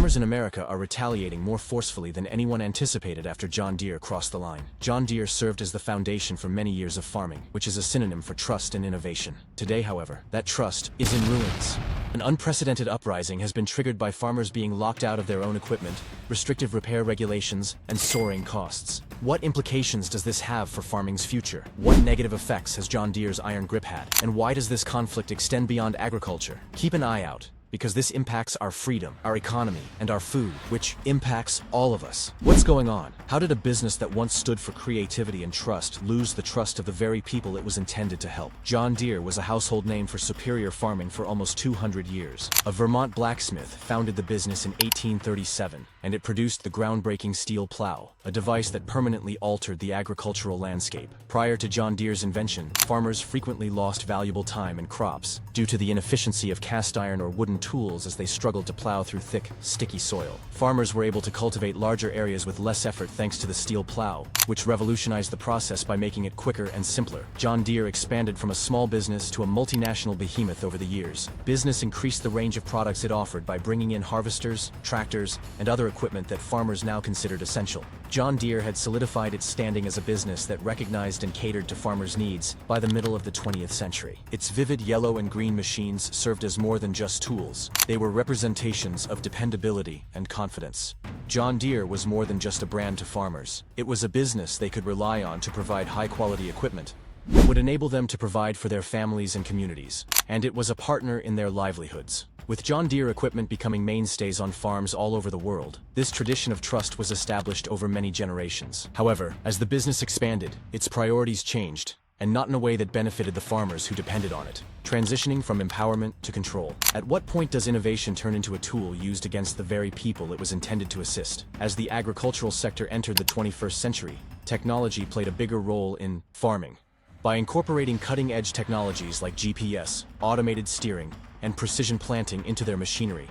Farmers in America are retaliating more forcefully than anyone anticipated after John Deere crossed the line. John Deere served as the foundation for many years of farming, which is a synonym for trust and innovation. Today, however, that trust is in ruins. An unprecedented uprising has been triggered by farmers being locked out of their own equipment, restrictive repair regulations, and soaring costs. What implications does this have for farming's future? What negative effects has John Deere's iron grip had? And why does this conflict extend beyond agriculture? Keep an eye out, because this impacts our freedom, our economy, and our food, which impacts all of us. What's going on? How did a business that once stood for creativity and trust lose the trust of the very people it was intended to help? John Deere was a household name for superior farming for almost 200 years. A Vermont blacksmith founded the business in 1837, and it produced the groundbreaking steel plow, a device that permanently altered the agricultural landscape. Prior to John Deere's invention, farmers frequently lost valuable time and crops due to the inefficiency of cast iron or wooden tools as they struggled to plow through thick, sticky soil. Farmers were able to cultivate larger areas with less effort thanks to the steel plow, which revolutionized the process by making it quicker and simpler. John Deere expanded from a small business to a multinational behemoth over the years. Business increased the range of products it offered by bringing in harvesters, tractors, and other equipment that farmers now considered essential. John Deere had solidified its standing as a business that recognized and catered to farmers' needs by the middle of the 20th century. Its vivid yellow and green machines served as more than just tools. They were representations of dependability and confidence. John Deere was more than just a brand to farmers. It was a business they could rely on to provide high-quality equipment that would enable them to provide for their families and communities. And it was a partner in their livelihoods. With John Deere equipment becoming mainstays on farms all over the world, this tradition of trust was established over many generations. However, as the business expanded, its priorities changed, and not in a way that benefited the farmers who depended on it, transitioning from empowerment to control. At what point does innovation turn into a tool used against the very people it was intended to assist? As the agricultural sector entered the 21st century, technology played a bigger role in farming. By incorporating cutting-edge technologies like GPS, automated steering, and precision planting into their machinery,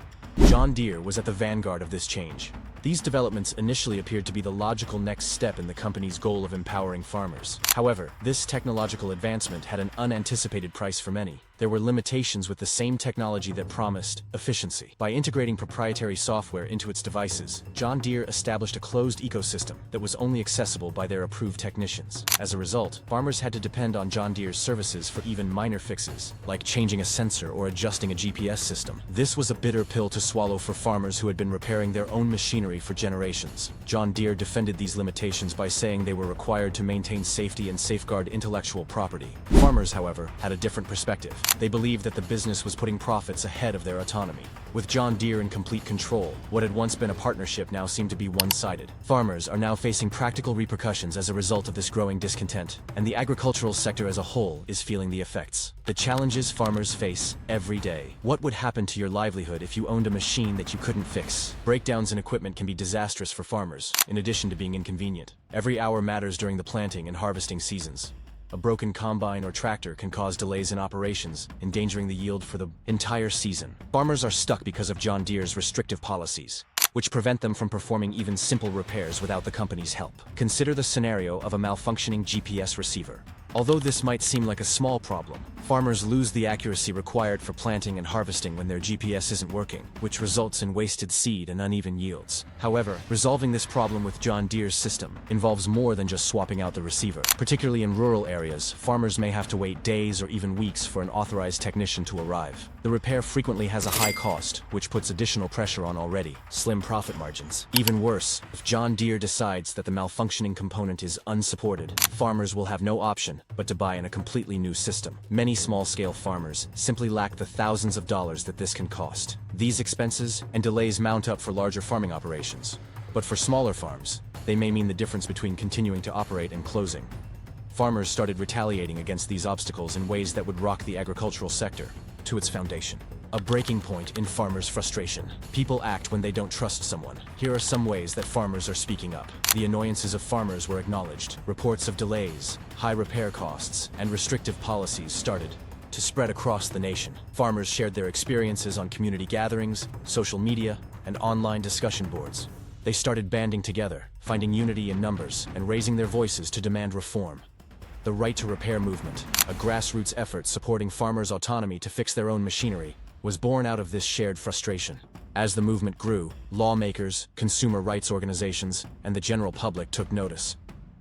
John Deere was at the vanguard of this change. These developments initially appeared to be the logical next step in the company's goal of empowering farmers. However, this technological advancement had an unanticipated price for many. There were limitations with the same technology that promised efficiency. By integrating proprietary software into its devices, John Deere established a closed ecosystem that was only accessible by their approved technicians. As a result, farmers had to depend on John Deere's services for even minor fixes, like changing a sensor or adjusting a GPS system. This was a bitter pill to swallow for farmers who had been repairing their own machinery for generations. John Deere defended these limitations by saying they were required to maintain safety and safeguard intellectual property. Farmers, however, had a different perspective. They believed that the business was putting profits ahead of their autonomy. With John Deere in complete control, what had once been a partnership now seemed to be one-sided. Farmers are now facing practical repercussions as a result of this growing discontent, and the agricultural sector as a whole is feeling the effects. The challenges farmers face every day. What would happen to your livelihood if you owned a machine that you couldn't fix? Breakdowns in equipment can be disastrous for farmers, in addition to being inconvenient. Every hour matters during the planting and harvesting seasons. A broken combine or tractor can cause delays in operations, endangering the yield for the entire season. Farmers are stuck because of John Deere's restrictive policies, which prevent them from performing even simple repairs without the company's help. Consider the scenario of a malfunctioning GPS receiver. Although this might seem like a small problem, farmers lose the accuracy required for planting and harvesting when their GPS isn't working, which results in wasted seed and uneven yields. However, resolving this problem with John Deere's system involves more than just swapping out the receiver. Particularly in rural areas, farmers may have to wait days or even weeks for an authorized technician to arrive. The repair frequently has a high cost, which puts additional pressure on already slim profit margins. Even worse, if John Deere decides that the malfunctioning component is unsupported, farmers will have no option but to buy in a completely new system. Many small-scale farmers simply lack the thousands of dollars that this can cost. These expenses and delays mount up for larger farming operations. But for smaller farms, they may mean the difference between continuing to operate and closing. Farmers started retaliating against these obstacles in ways that would rock the agricultural sector to its foundation. A breaking point in farmers' frustration. People act when they don't trust someone. Here are some ways that farmers are speaking up. The annoyances of farmers were acknowledged. Reports of delays, high repair costs, and restrictive policies started to spread across the nation. Farmers shared their experiences on community gatherings, social media, and online discussion boards. They started banding together, finding unity in numbers, and raising their voices to demand reform. The Right to Repair movement, a grassroots effort supporting farmers' autonomy to fix their own machinery, was born out of this shared frustration. As the movement grew, lawmakers, consumer rights organizations, and the general public took notice.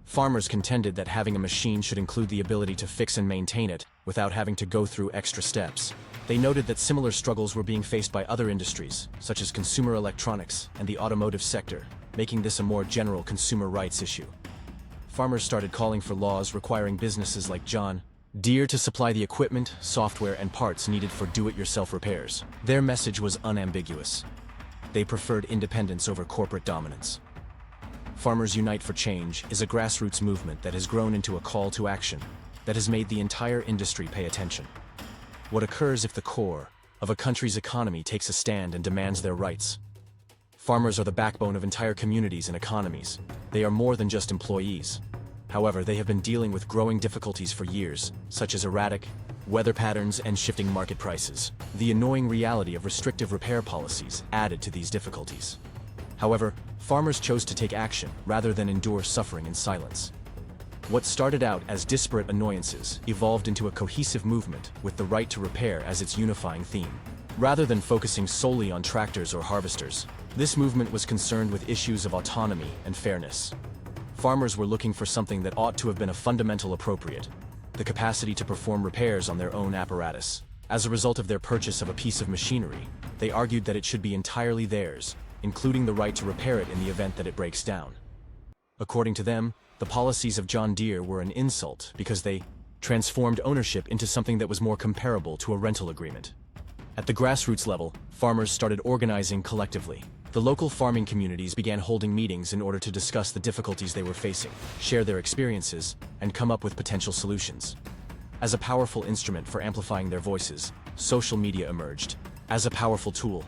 Farmers contended that having a machine should include the ability to fix and maintain it without having to go through extra steps. They noted that similar struggles were being faced by other industries, such as consumer electronics and the automotive sector, making this a more general consumer rights issue. Farmers started calling for laws requiring businesses like John Deere to supply the equipment, software, and parts needed for do-it-yourself repairs. Their message was unambiguous. They preferred independence over corporate dominance. Farmers Unite for Change is a grassroots movement that has grown into a call to action that has made the entire industry pay attention. What occurs if the core of a country's economy takes a stand and demands their rights? Farmers are the backbone of entire communities and economies. They are more than just employees. However, they have been dealing with growing difficulties for years, such as erratic weather patterns and shifting market prices. The annoying reality of restrictive repair policies added to these difficulties. However, farmers chose to take action rather than endure suffering in silence. What started out as disparate annoyances evolved into a cohesive movement with the right to repair as its unifying theme. Rather than focusing solely on tractors or harvesters, this movement was concerned with issues of autonomy and fairness. Farmers were looking for something that ought to have been a fundamental appropriate: the capacity to perform repairs on their own apparatus. As a result of their purchase of a piece of machinery, they argued that it should be entirely theirs, including the right to repair it in the event that it breaks down. According to them, the policies of John Deere were an insult because they transformed ownership into something that was more comparable to a rental agreement. At the grassroots level, farmers started organizing collectively. The local farming communities began holding meetings in order to discuss the difficulties they were facing, share their experiences, and come up with potential solutions. As a powerful instrument for amplifying their voices, social media emerged as a powerful tool.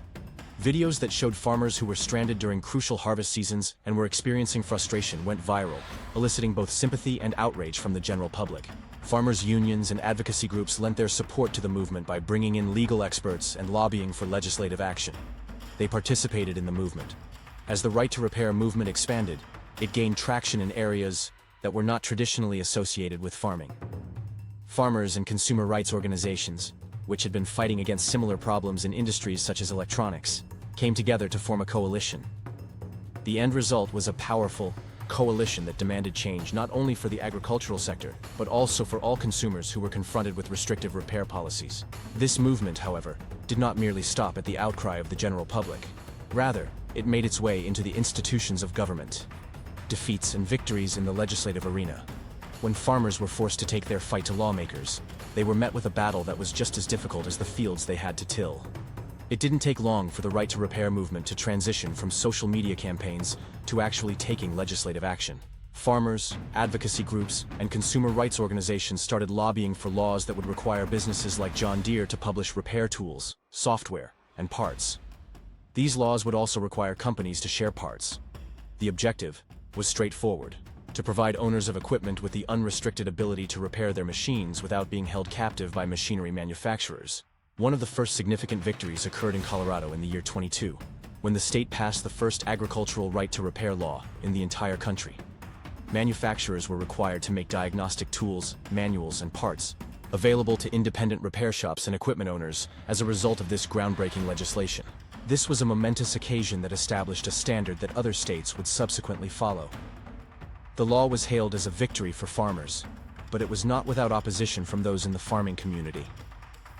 Videos that showed farmers who were stranded during crucial harvest seasons and were experiencing frustration went viral, eliciting both sympathy and outrage from the general public. Farmers' unions and advocacy groups lent their support to the movement by bringing in legal experts and lobbying for legislative action. They participated in the movement. As the right to repair movement expanded, it gained traction in areas that were not traditionally associated with farming. Farmers and consumer rights organizations, which had been fighting against similar problems in industries such as electronics, came together to form a coalition. The end result was a powerful coalition that demanded change not only for the agricultural sector, but also for all consumers who were confronted with restrictive repair policies. This movement, however, did not merely stop at the outcry of the general public. Rather, it made its way into the institutions of government. Defeats and victories in the legislative arena. When farmers were forced to take their fight to lawmakers, they were met with a battle that was just as difficult as the fields they had to till. It didn't take long for the right to repair movement to transition from social media campaigns to actually taking legislative action. Farmers, advocacy groups, and consumer rights organizations started lobbying for laws that would require businesses like John Deere to publish repair tools, software, and parts. These laws would also require companies to share parts. The objective was straightforward: to provide owners of equipment with the unrestricted ability to repair their machines without being held captive by machinery manufacturers. One of the first significant victories occurred in Colorado in the year 2022, when the state passed the first agricultural right to repair law in the entire country. Manufacturers were required to make diagnostic tools, manuals, and parts available to independent repair shops and equipment owners as a result of this groundbreaking legislation. This was a momentous occasion that established a standard that other states would subsequently follow. The law was hailed as a victory for farmers, but it was not without opposition from those in the farming community.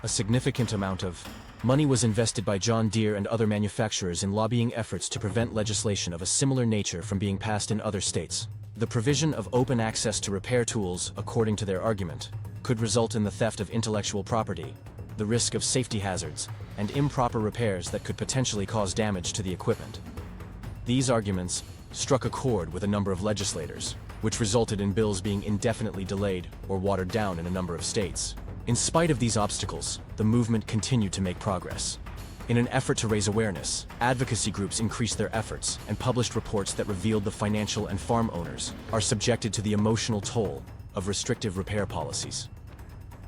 A significant amount of money was invested by John Deere and other manufacturers in lobbying efforts to prevent legislation of a similar nature from being passed in other states. The provision of open access to repair tools, according to their argument, could result in the theft of intellectual property, the risk of safety hazards, and improper repairs that could potentially cause damage to the equipment. These arguments struck a chord with a number of legislators, which resulted in bills being indefinitely delayed or watered down in a number of states. In spite of these obstacles, the movement continued to make progress. In an effort to raise awareness, advocacy groups increased their efforts and published reports that revealed the financial and farm owners are subjected to the emotional toll of restrictive repair policies.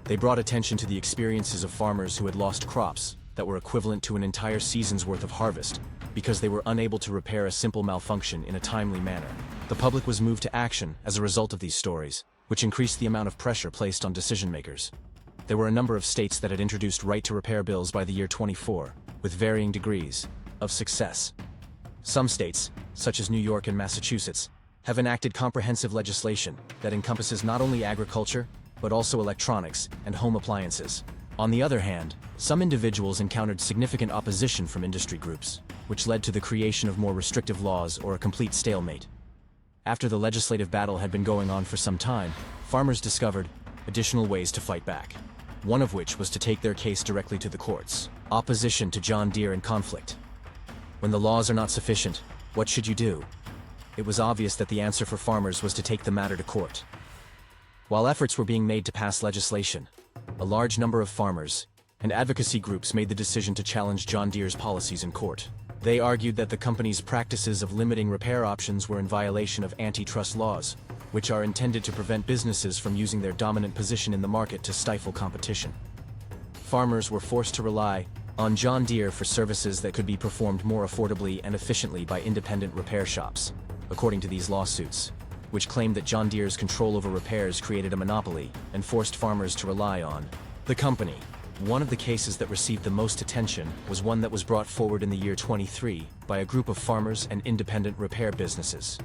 They brought attention to the experiences of farmers who had lost crops that were equivalent to an entire season's worth of harvest because they were unable to repair a simple malfunction in a timely manner. The public was moved to action as a result of these stories, which increased the amount of pressure placed on decision-makers. There were a number of states that had introduced right-to-repair bills by the year 24, with varying degrees of success. Some states, such as New York and Massachusetts, have enacted comprehensive legislation that encompasses not only agriculture, but also electronics and home appliances. On the other hand, some individuals encountered significant opposition from industry groups, which led to the creation of more restrictive laws or a complete stalemate. After the legislative battle had been going on for some time, farmers discovered additional ways to fight back, one of which was to take their case directly to the courts. Opposition to John Deere and conflict. When the laws are not sufficient, what should you do? It was obvious that the answer for farmers was to take the matter to court. While efforts were being made to pass legislation, a large number of farmers and advocacy groups made the decision to challenge John Deere's policies in court. They argued that the company's practices of limiting repair options were in violation of antitrust laws, which are intended to prevent businesses from using their dominant position in the market to stifle competition. Farmers were forced to rely on John Deere for services that could be performed more affordably and efficiently by independent repair shops, according to these lawsuits, which claimed that John Deere's control over repairs created a monopoly and forced farmers to rely on the company. One of the cases that received the most attention was one that was brought forward in the year 23 by a group of farmers and independent repair businesses.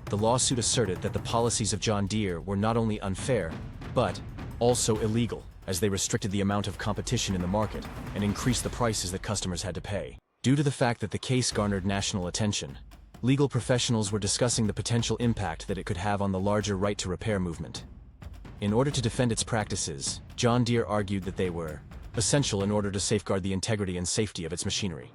The lawsuit asserted that the policies of John Deere were not only unfair, but also illegal, as they restricted the amount of competition in the market and increased the prices that customers had to pay. Due to the fact that the case garnered national attention, legal professionals were discussing the potential impact that it could have on the larger right-to-repair movement. In order to defend its practices, John Deere argued that they were essential in order to safeguard the integrity and safety of its machinery.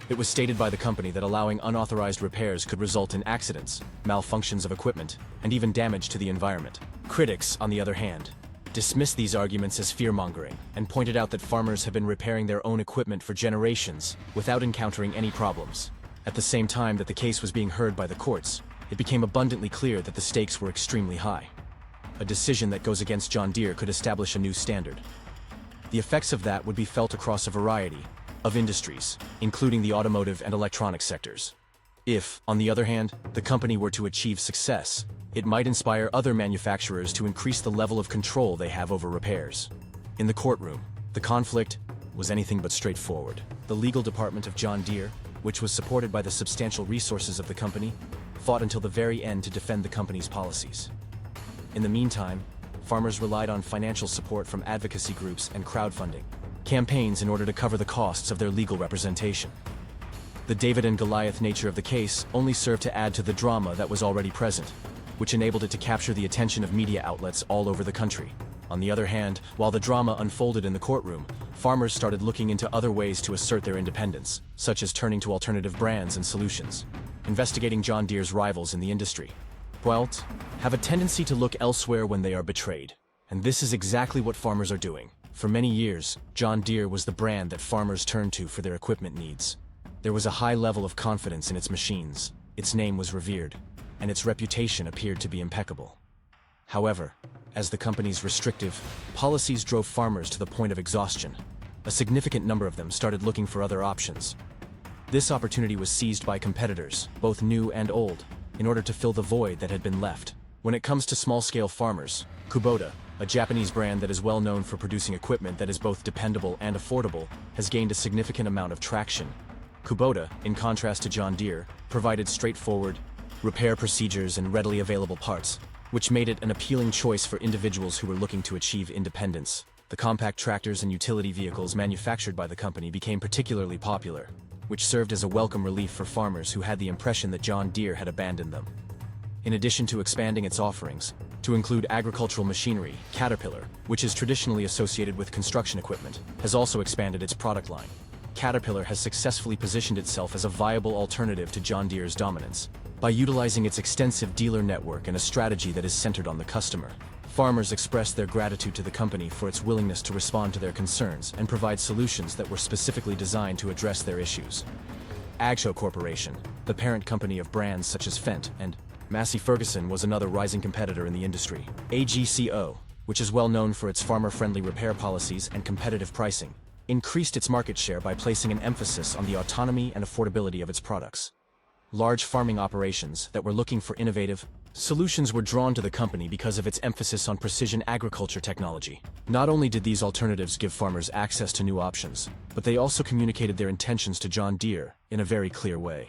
It was stated by the company that allowing unauthorized repairs could result in accidents, malfunctions of equipment, and even damage to the environment. Critics, on the other hand, dismissed these arguments as fear-mongering and pointed out that farmers have been repairing their own equipment for generations without encountering any problems. At the same time that the case was being heard by the courts, it became abundantly clear that the stakes were extremely high. A decision that goes against John Deere could establish a new standard. The effects of that would be felt across a variety of industries, including the automotive and electronic sectors. If, on the other hand, the company were to achieve success, it might inspire other manufacturers to increase the level of control they have over repairs. In the courtroom, the conflict was anything but straightforward. The legal department of John Deere, which was supported by the substantial resources of the company, fought until the very end to defend the company's policies. In the meantime, farmers relied on financial support from advocacy groups and crowdfunding campaigns in order to cover the costs of their legal representation. The David and Goliath nature of the case only served to add to the drama that was already present, which enabled it to capture the attention of media outlets all over the country. On the other hand, while the drama unfolded in the courtroom, farmers started looking into other ways to assert their independence, such as turning to alternative brands and solutions, investigating John Deere's rivals in the industry. Quelt have a tendency to look elsewhere when they are betrayed, and this is exactly what farmers are doing. For many years, John Deere was the brand that farmers turned to for their equipment needs. There was a high level of confidence in its machines, its name was revered, and its reputation appeared to be impeccable. However, as the company's restrictive policies drove farmers to the point of exhaustion, a significant number of them started looking for other options. This opportunity was seized by competitors, both new and old, in order to fill the void that had been left. When it comes to small-scale farmers, Kubota, a Japanese brand that is well known for producing equipment that is both dependable and affordable, has gained a significant amount of traction. Kubota, in contrast to John Deere, provided straightforward repair procedures and readily available parts, which made it an appealing choice for individuals who were looking to achieve independence. The compact tractors and utility vehicles manufactured by the company became particularly popular, which served as a welcome relief for farmers who had the impression that John Deere had abandoned them. In addition to expanding its offerings to include agricultural machinery, Caterpillar, which is traditionally associated with construction equipment, has also expanded its product line. Caterpillar has successfully positioned itself as a viable alternative to John Deere's dominance by utilizing its extensive dealer network and a strategy that is centered on the customer. Farmers expressed their gratitude to the company for its willingness to respond to their concerns and provide solutions that were specifically designed to address their issues. Agco Corporation, the parent company of brands such as Fendt and Massey Ferguson, was another rising competitor in the industry. AGCO, which is well known for its farmer-friendly repair policies and competitive pricing, increased its market share by placing an emphasis on the autonomy and affordability of its products. Large farming operations that were looking for innovative, Solutions were drawn to the company because of its emphasis on precision agriculture technology. Not only did these alternatives give farmers access to new options, but they also communicated their intentions to John Deere in a very clear way.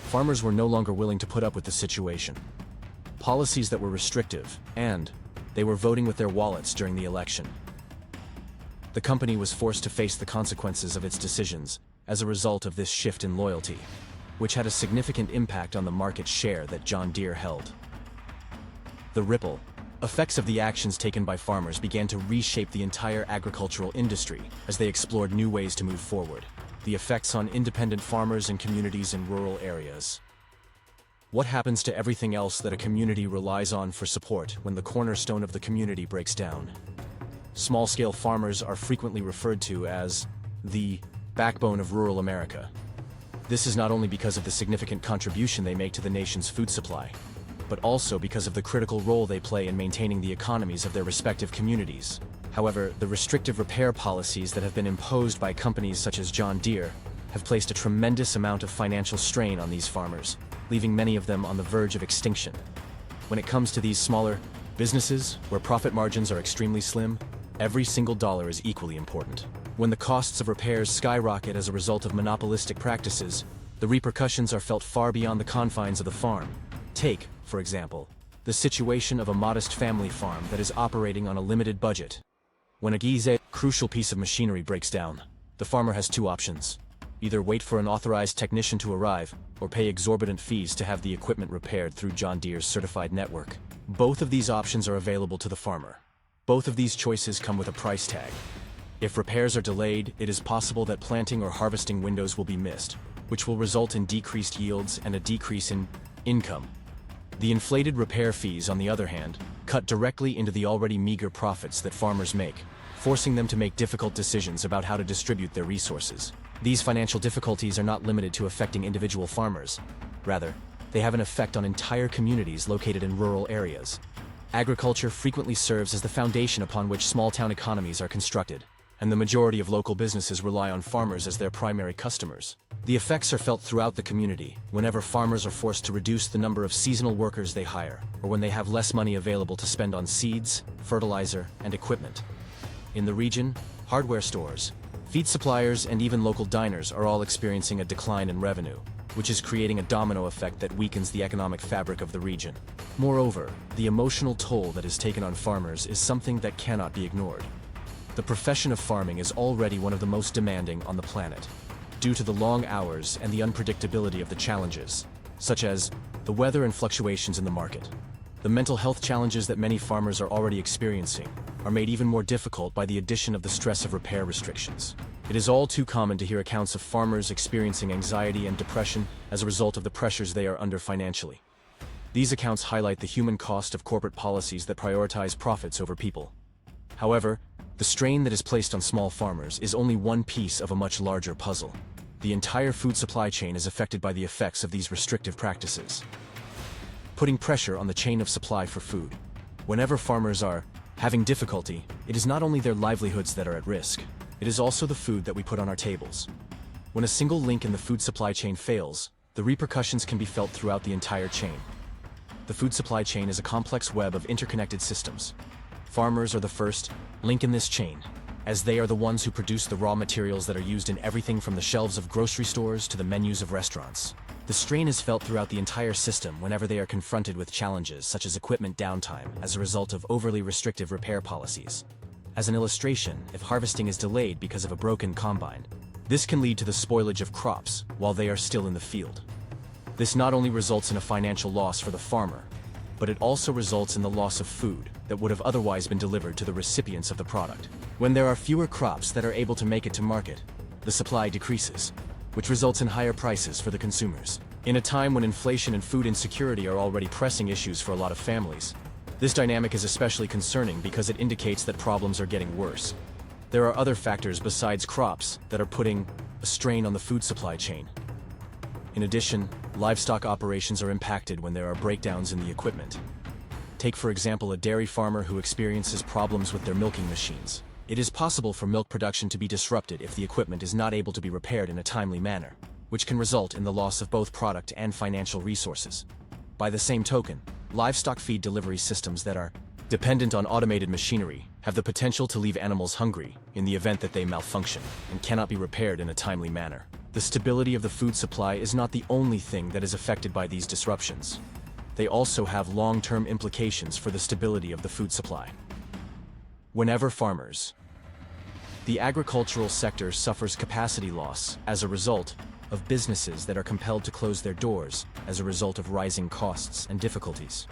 Farmers were no longer willing to put up with the situation. Policies that were restrictive, and they were voting with their wallets during the election. The company was forced to face the consequences of its decisions as a result of this shift in loyalty, which had a significant impact on the market share that John Deere held. The ripple effects of the actions taken by farmers began to reshape the entire agricultural industry as they explored new ways to move forward. The effects on independent farmers and communities in rural areas. What happens to everything else that a community relies on for support when the cornerstone of the community breaks down? Small-scale farmers are frequently referred to as the backbone of rural America. This is not only because of the significant contribution they make to the nation's food supply, but also because of the critical role they play in maintaining the economies of their respective communities. However, the restrictive repair policies that have been imposed by companies such as John Deere have placed a tremendous amount of financial strain on these farmers, leaving many of them on the verge of extinction. When it comes to these smaller businesses, where profit margins are extremely slim, every single dollar is equally important. When the costs of repairs skyrocket as a result of monopolistic practices, the repercussions are felt far beyond the confines of the farm. Take, for example, the situation of a modest family farm that is operating on a limited budget. When a crucial piece of machinery breaks down, the farmer has two options. Either wait for an authorized technician to arrive, or pay exorbitant fees to have the equipment repaired through John Deere's certified network. Both of these options are available to the farmer. Both of these choices come with a price tag. If repairs are delayed, it is possible that planting or harvesting windows will be missed, which will result in decreased yields and a decrease in income. The inflated repair fees, on the other hand, cut directly into the already meager profits that farmers make, forcing them to make difficult decisions about how to distribute their resources. These financial difficulties are not limited to affecting individual farmers. Rather, they have an effect on entire communities located in rural areas. Agriculture frequently serves as the foundation upon which small-town economies are constructed, and the majority of local businesses rely on farmers as their primary customers. The effects are felt throughout the community whenever farmers are forced to reduce the number of seasonal workers they hire, or when they have less money available to spend on seeds, fertilizer, and equipment. In the region, hardware stores, feed suppliers, and even local diners are all experiencing a decline in revenue, which is creating a domino effect that weakens the economic fabric of the region. Moreover, the emotional toll that is taken on farmers is something that cannot be ignored. The profession of farming is already one of the most demanding on the planet, due to the long hours and the unpredictability of the challenges, such as the weather and fluctuations in the market. The mental health challenges that many farmers are already experiencing are made even more difficult by the addition of the stress of repair restrictions. It is all too common to hear accounts of farmers experiencing anxiety and depression as a result of the pressures they are under financially. These accounts highlight the human cost of corporate policies that prioritize profits over people. However, the strain that is placed on small farmers is only one piece of a much larger puzzle. The entire food supply chain is affected by the effects of these restrictive practices, putting pressure on the chain of supply for food. Whenever farmers are having difficulty, it is not only their livelihoods that are at risk, it is also the food that we put on our tables. When a single link in the food supply chain fails, the repercussions can be felt throughout the entire chain. The food supply chain is a complex web of interconnected systems. Farmers are the first link in this chain, as they are the ones who produce the raw materials that are used in everything from the shelves of grocery stores to the menus of restaurants. The strain is felt throughout the entire system whenever they are confronted with challenges such as equipment downtime as a result of overly restrictive repair policies. As an illustration, if harvesting is delayed because of a broken combine, this can lead to the spoilage of crops while they are still in the field. This not only results in a financial loss for the farmer, but it also results in the loss of food that would have otherwise been delivered to the recipients of the product. When there are fewer crops that are able to make it to market, the supply decreases, which results in higher prices for the consumers. In a time when inflation and food insecurity are already pressing issues for a lot of families, this dynamic is especially concerning because it indicates that problems are getting worse. There are other factors besides crops that are putting a strain on the food supply chain. In addition, livestock operations are impacted when there are breakdowns in the equipment. Take, for example, a dairy farmer who experiences problems with their milking machines. It is possible for milk production to be disrupted if the equipment is not able to be repaired in a timely manner, which can result in the loss of both product and financial resources. By the same token, livestock feed delivery systems that are dependent on automated machinery have the potential to leave animals hungry in the event that they malfunction and cannot be repaired in a timely manner. The stability of the food supply is not the only thing that is affected by these disruptions. They also have long-term implications for the stability of the food supply. Whenever farmers, the agricultural sector suffers capacity loss as a result of businesses that are compelled to close their doors as a result of rising costs and difficulties.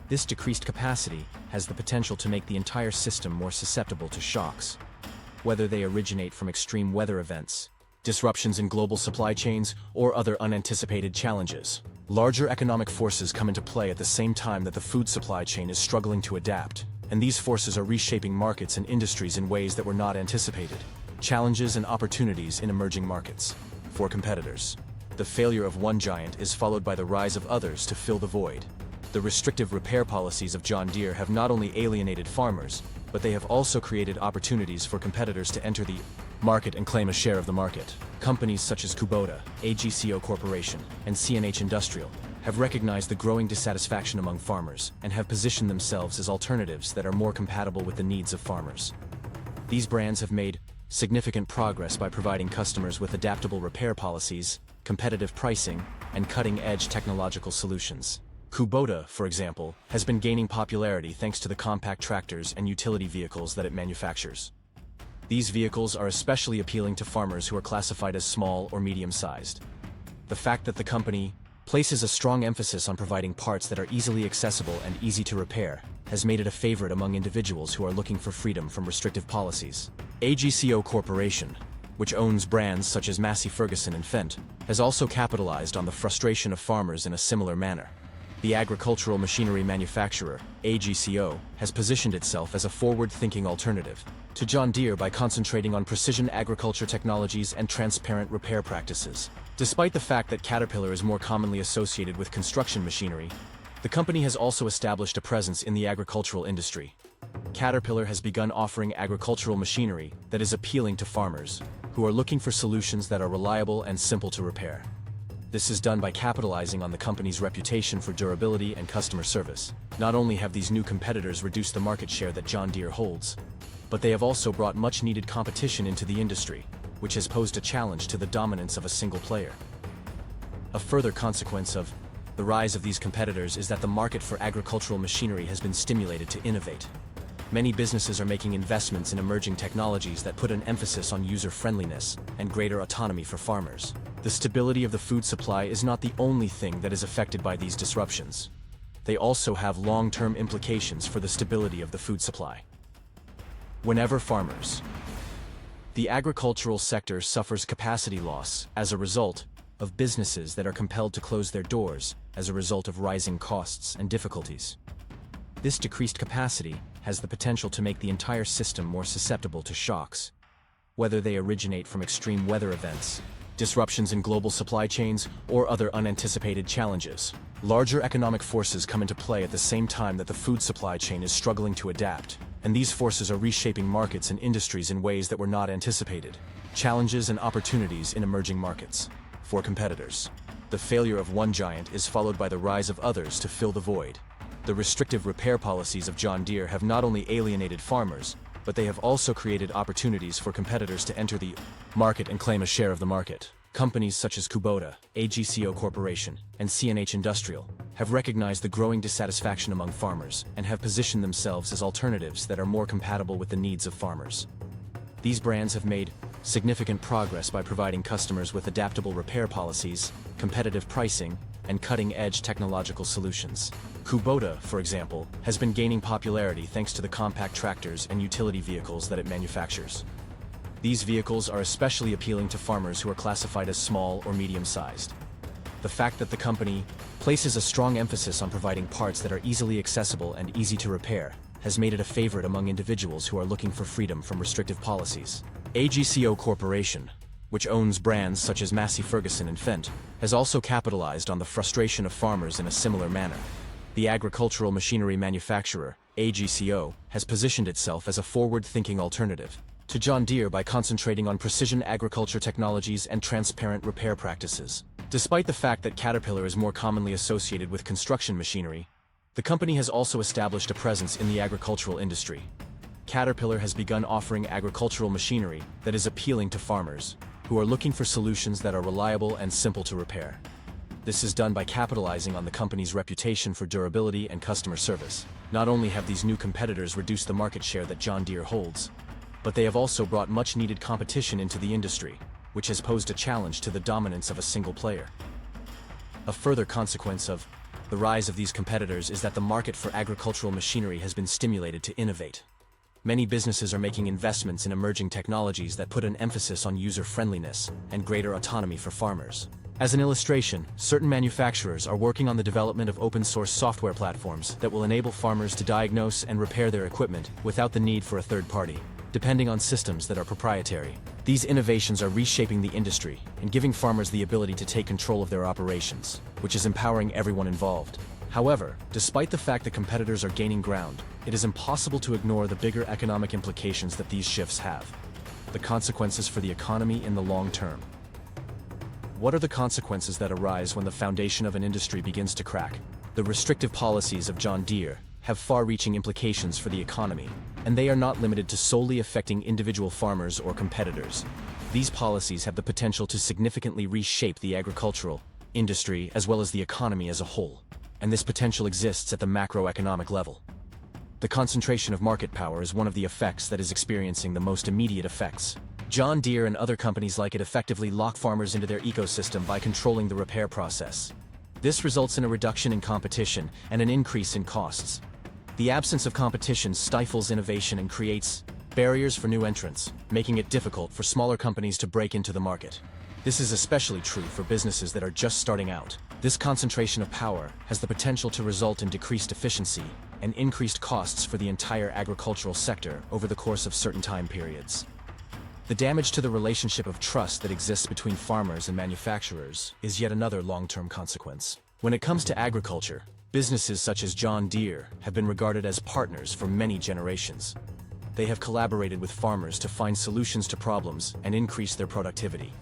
This decreased capacity has the potential to make the entire system more susceptible to shocks, whether they originate from extreme weather events, disruptions in global supply chains, or other unanticipated challenges. Larger economic forces come into play at the same time that the food supply chain is struggling to adapt, and these forces are reshaping markets and industries in ways that were not anticipated. Challenges and opportunities in emerging markets. For competitors, the failure of one giant is followed by the rise of others to fill the void. The restrictive repair policies of John Deere have not only alienated farmers, but they have also created opportunities for competitors to enter the market and claim a share of the market. Companies such as Kubota, AGCO Corporation, and CNH Industrial have recognized the growing dissatisfaction among farmers and have positioned themselves as alternatives that are more compatible with the needs of farmers. These brands have made significant progress by providing customers with adaptable repair policies, competitive pricing, and cutting-edge technological solutions. Kubota, for example, has been gaining popularity thanks to the compact tractors and utility vehicles that it manufactures. These vehicles are especially appealing to farmers who are classified as small or medium-sized. The fact that the company places a strong emphasis on providing parts that are easily accessible and easy to repair has made it a favorite among individuals who are looking for freedom from restrictive policies. AGCO Corporation, which owns brands such as Massey Ferguson and Fendt, has also capitalized on the frustration of farmers in a similar manner. The agricultural machinery manufacturer, AGCO, has positioned itself as a forward-thinking alternative to John Deere by concentrating on precision agriculture technologies and transparent repair practices. Despite the fact that Caterpillar is more commonly associated with construction machinery, the company has also established a presence in the agricultural industry. Caterpillar has begun offering agricultural machinery that is appealing to farmers who are looking for solutions that are reliable and simple to repair. This is done by capitalizing on the company's reputation for durability and customer service. Not only have these new competitors reduced the market share that John Deere holds, but they have also brought much-needed competition into the industry, which has posed a challenge to the dominance of a single player. A further consequence of the rise of these competitors is that the market for agricultural machinery has been stimulated to innovate. Many businesses are making investments in emerging technologies that put an emphasis on user-friendliness and greater autonomy for farmers. The stability of the food supply is not the only thing that is affected by these disruptions. They also have long-term implications for the stability of the food supply. Whenever farmers, the agricultural sector suffers capacity loss as a result of businesses that are compelled to close their doors as a result of rising costs and difficulties. This decreased capacity has the potential to make the entire system more susceptible to shocks, whether they originate from extreme weather events, disruptions in global supply chains, or other unanticipated challenges. Larger economic forces come into play at the same time that the food supply chain is struggling to adapt, and these forces are reshaping markets and industries in ways that were not anticipated. Challenges and opportunities in emerging markets. For competitors, the failure of one giant is followed by the rise of others to fill the void. The restrictive repair policies of John Deere have not only alienated farmers, but they have also created opportunities for competitors to enter the market and claim a share of the market. Companies such as Kubota, AGCO Corporation, and CNH Industrial have recognized the growing dissatisfaction among farmers and have positioned themselves as alternatives that are more compatible with the needs of farmers. These brands have made significant progress by providing customers with adaptable repair policies, competitive pricing, and cutting-edge technological solutions. Kubota, for example, has been gaining popularity thanks to the compact tractors and utility vehicles that it manufactures. These vehicles are especially appealing to farmers who are classified as small or medium-sized. The fact that the company places a strong emphasis on providing parts that are easily accessible and easy to repair has made it a favorite among individuals who are looking for freedom from restrictive policies. AGCO Corporation, which owns brands such as Massey Ferguson and Fendt, has also capitalized on the frustration of farmers in a similar manner. The agricultural machinery manufacturer, AGCO, has positioned itself as a forward-thinking alternative to John Deere by concentrating on precision agriculture technologies and transparent repair practices. Despite the fact that Caterpillar is more commonly associated with construction machinery, The company has also established a presence in the agricultural industry. Caterpillar has begun offering agricultural machinery that is appealing to farmers, who are looking for solutions that are reliable and simple to repair. This is done by capitalizing on the company's reputation for durability and customer service. Not only have these new competitors reduced the market share that John Deere holds, but they have also brought much-needed competition into the industry, which has posed a challenge to the dominance of a single player. A further consequence of the rise of these competitors is that the market for agricultural machinery has been stimulated to innovate. Many businesses are making investments in emerging technologies that put an emphasis on user-friendliness and greater autonomy for farmers. As an illustration, certain manufacturers are working on the development of open-source software platforms that will enable farmers to diagnose and repair their equipment without the need for a third party, depending on systems that are proprietary. These innovations are reshaping the industry and giving farmers the ability to take control of their operations, which is empowering everyone involved. However, despite the fact that competitors are gaining ground, it is impossible to ignore the bigger economic implications that these shifts have. The consequences for the economy in the long term. What are the consequences that arise when the foundation of an industry begins to crack? The restrictive policies of John Deere have far-reaching implications for the economy, and they are not limited to solely affecting individual farmers or competitors. These policies have the potential to significantly reshape the agricultural industry as well as the economy as a whole, and this potential exists at the macroeconomic level. The concentration of market power is one of the effects that is experiencing the most immediate effects. John Deere and other companies like it effectively lock farmers into their ecosystem by controlling the repair process. This results in a reduction in competition and an increase in costs. The absence of competition stifles innovation and creates barriers for new entrants, making it difficult for smaller companies to break into the market. This is especially true for businesses that are just starting out. This concentration of power has the potential to result in decreased efficiency and increased costs for the entire agricultural sector over the course of certain time periods. The damage to the relationship of trust that exists between farmers and manufacturers is yet another long-term consequence. When it comes to agriculture, businesses such as John Deere have been regarded as partners for many generations. They have collaborated with farmers to find solutions to problems and increase their productivity.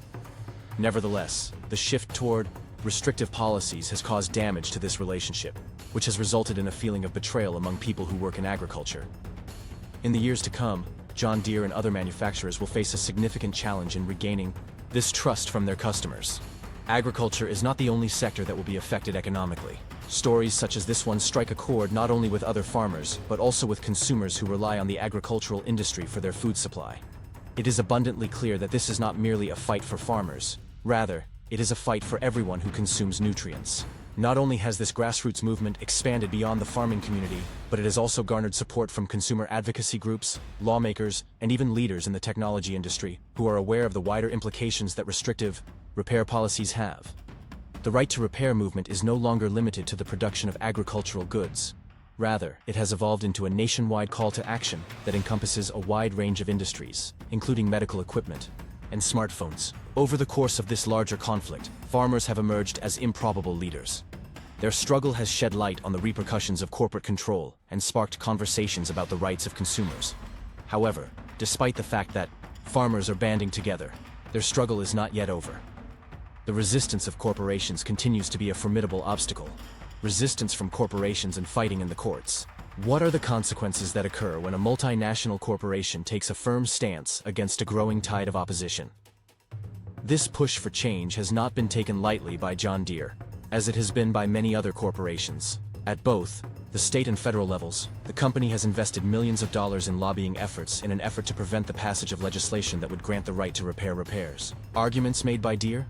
Nevertheless, the shift toward restrictive policies has caused damage to this relationship, which has resulted in a feeling of betrayal among people who work in agriculture. In the years to come, John Deere and other manufacturers will face a significant challenge in regaining this trust from their customers. Agriculture is not the only sector that will be affected economically. Stories such as this one strike a chord not only with other farmers, but also with consumers who rely on the agricultural industry for their food supply. It is abundantly clear that this is not merely a fight for farmers. Rather, it is a fight for everyone who consumes nutrients. Not only has this grassroots movement expanded beyond the farming community, but it has also garnered support from consumer advocacy groups, lawmakers, and even leaders in the technology industry who are aware of the wider implications that restrictive repair policies have. The right to repair movement is no longer limited to the production of agricultural goods. Rather, it has evolved into a nationwide call to action that encompasses a wide range of industries, including medical equipment and smartphones. Over the course of this larger conflict, farmers have emerged as improbable leaders. Their struggle has shed light on the repercussions of corporate control and sparked conversations about the rights of consumers. However, despite the fact that farmers are banding together, their struggle is not yet over. The resistance of corporations continues to be a formidable obstacle. Resistance from corporations and fighting in the courts. What are the consequences that occur when a multinational corporation takes a firm stance against a growing tide of opposition? This push for change has not been taken lightly by John Deere, as it has been by many other corporations. At both the state and federal levels, the company has invested millions of dollars in lobbying efforts in an effort to prevent the passage of legislation that would grant the right to repair repairs. Arguments made by Deere?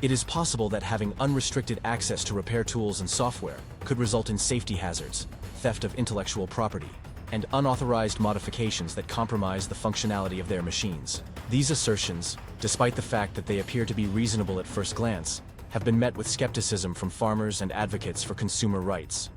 It is possible that having unrestricted access to repair tools and software could result in safety hazards, theft of intellectual property, and unauthorized modifications that compromise the functionality of their machines. These assertions, despite the fact that they appear to be reasonable at first glance, have been met with skepticism from farmers and advocates for consumer rights.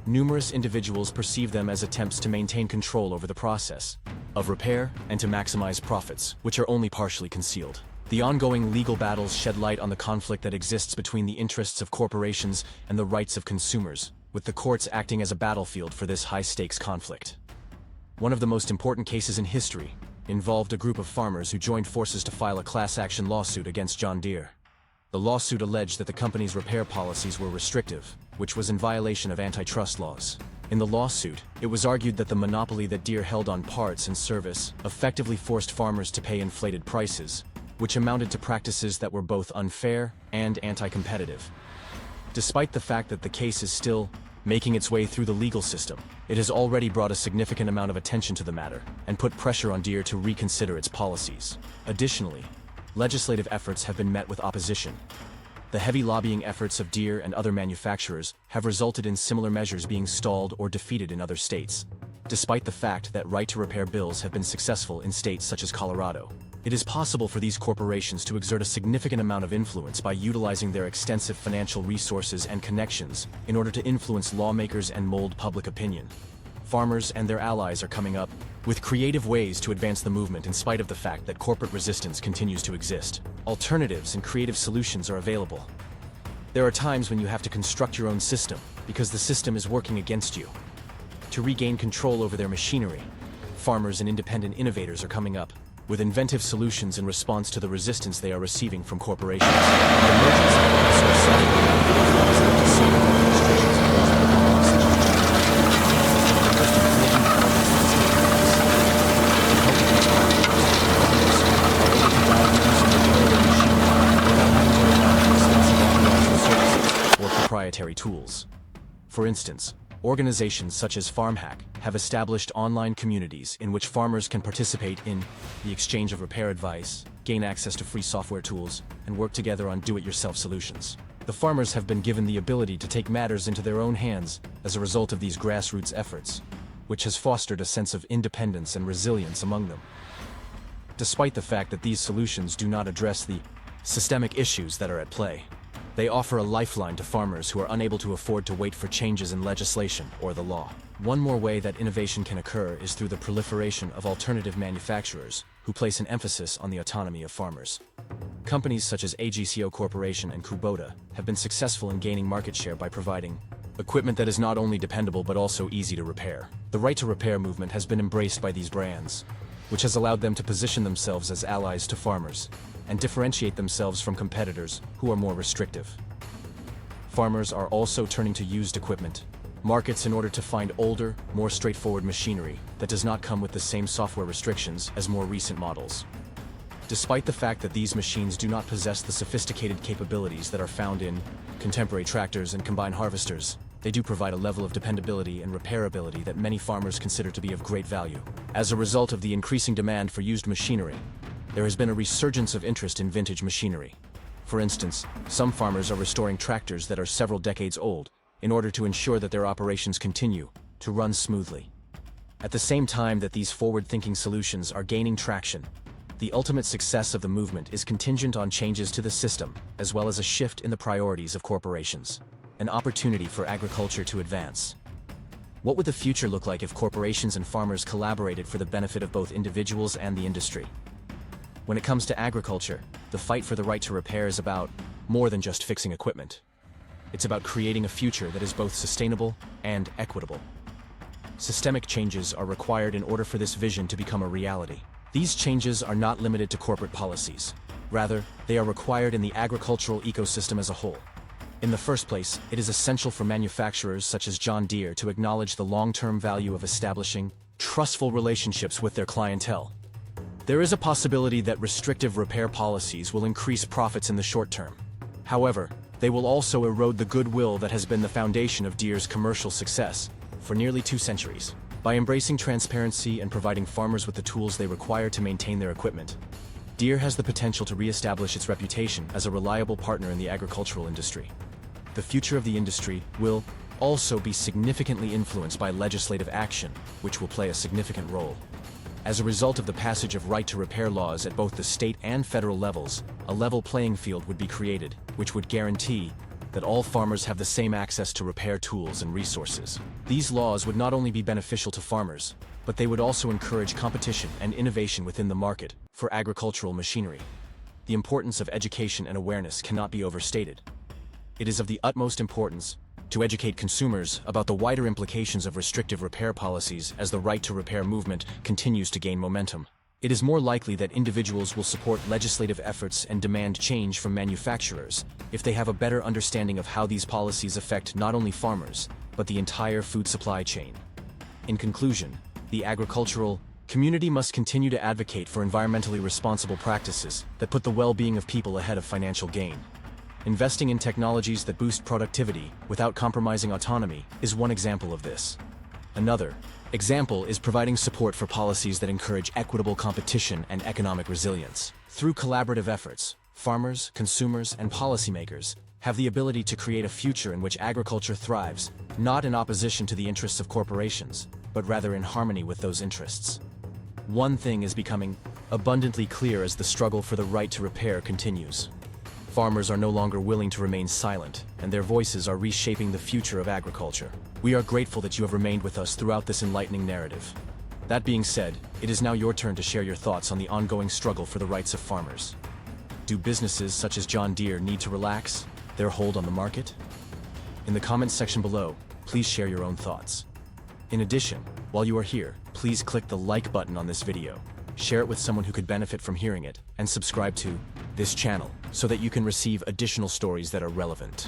Numerous individuals perceive them as attempts to maintain control over the process of repair and to maximize profits, which are only partially concealed. The ongoing legal battles shed light on the conflict that exists between the interests of corporations and the rights of consumers, with the courts acting as a battlefield for this high-stakes conflict. One of the most important cases in history involved a group of farmers who joined forces to file a class-action lawsuit against John Deere. The lawsuit alleged that the company's repair policies were restrictive, which was in violation of antitrust laws. In the lawsuit, it was argued that the monopoly that Deere held on parts and service effectively forced farmers to pay inflated prices, which amounted to practices that were both unfair and anti-competitive. Despite the fact that the case is still making its way through the legal system, it has already brought a significant amount of attention to the matter and put pressure on Deere to reconsider its policies. Additionally, legislative efforts have been met with opposition. The heavy lobbying efforts of Deere and other manufacturers have resulted in similar measures being stalled or defeated in other states, despite the fact that right-to-repair bills have been successful in states such as Colorado. It is possible for these corporations to exert a significant amount of influence by utilizing their extensive financial resources and connections in order to influence lawmakers and mold public opinion. Farmers and their allies are coming up with creative ways to advance the movement in spite of the fact that corporate resistance continues to exist. Alternatives and creative solutions are available. There are times when you have to construct your own system because the system is working against you. To regain control over their machinery, farmers and independent innovators are coming up with inventive solutions in response to the resistance they are receiving from corporations. The emergence of open source software allows them to see the restrictions imposed by laws such as proprietary tools. For instance, organizations such as FarmHack have established online communities in which farmers can participate in the exchange of repair advice, gain access to free software tools, and work together on do-it-yourself solutions. The farmers have been given the ability to take matters into their own hands as a result of these grassroots efforts, which has fostered a sense of independence and resilience among them. Despite the fact that these solutions do not address the systemic issues that are at play, they offer a lifeline to farmers who are unable to afford to wait for changes in legislation or the law. One more way that innovation can occur is through the proliferation of alternative manufacturers who place an emphasis on the autonomy of farmers. Companies such as AGCO Corporation and Kubota have been successful in gaining market share by providing equipment that is not only dependable but also easy to repair. The right-to-repair movement has been embraced by these brands, which has allowed them to position themselves as allies to farmers and differentiate themselves from competitors who are more restrictive. Farmers are also turning to used equipment markets in order to find older, more straightforward machinery that does not come with the same software restrictions as more recent models. Despite the fact that these machines do not possess the sophisticated capabilities that are found in contemporary tractors and combine harvesters, they do provide a level of dependability and repairability that many farmers consider to be of great value. As a result of the increasing demand for used machinery, there has been a resurgence of interest in vintage machinery. For instance, some farmers are restoring tractors that are several decades old in order to ensure that their operations continue to run smoothly. At the same time that these forward-thinking solutions are gaining traction, the ultimate success of the movement is contingent on changes to the system, as well as a shift in the priorities of corporations. An opportunity for agriculture to advance. What would the future look like if corporations and farmers collaborated for the benefit of both individuals and the industry? When it comes to agriculture, the fight for the right to repair is about more than just fixing equipment. It's about creating a future that is both sustainable and equitable. Systemic changes are required in order for this vision to become a reality. These changes are not limited to corporate policies. Rather, they are required in the agricultural ecosystem as a whole. In the first place, it is essential for manufacturers such as John Deere to acknowledge the long-term value of establishing trustful relationships with their clientele. There is a possibility that restrictive repair policies will increase profits in the short term. However, they will also erode the goodwill that has been the foundation of Deere's commercial success for nearly 2 centuries. By embracing transparency and providing farmers with the tools they require to maintain their equipment, Deere has the potential to re-establish its reputation as a reliable partner in the agricultural industry. The future of the industry will also be significantly influenced by legislative action, which will play a significant role. As a result of the passage of right-to-repair laws at both the state and federal levels, a level playing field would be created, which would guarantee that all farmers have the same access to repair tools and resources. These laws would not only be beneficial to farmers, but they would also encourage competition and innovation within the market for agricultural machinery. The importance of education and awareness cannot be overstated. It is of the utmost importance to educate consumers about the wider implications of restrictive repair policies as the right-to-repair movement continues to gain momentum. It is more likely that individuals will support legislative efforts and demand change from manufacturers if they have a better understanding of how these policies affect not only farmers, but the entire food supply chain. In conclusion, the agricultural community must continue to advocate for environmentally responsible practices that put the well-being of people ahead of financial gain. Investing in technologies that boost productivity without compromising autonomy is one example of this. Another example is providing support for policies that encourage equitable competition and economic resilience. Through collaborative efforts, farmers, consumers, and policymakers have the ability to create a future in which agriculture thrives, not in opposition to the interests of corporations, but rather in harmony with those interests. One thing is becoming abundantly clear as the struggle for the right to repair continues. Farmers are no longer willing to remain silent, and their voices are reshaping the future of agriculture. We are grateful that you have remained with us throughout this enlightening narrative. That being said, it is now your turn to share your thoughts on the ongoing struggle for the rights of farmers. Do businesses such as John Deere need to relax their hold on the market? In the comments section below, please share your own thoughts. In addition, while you are here, please click the like button on this video, share it with someone who could benefit from hearing it, and subscribe to this channel so that you can receive additional stories that are relevant.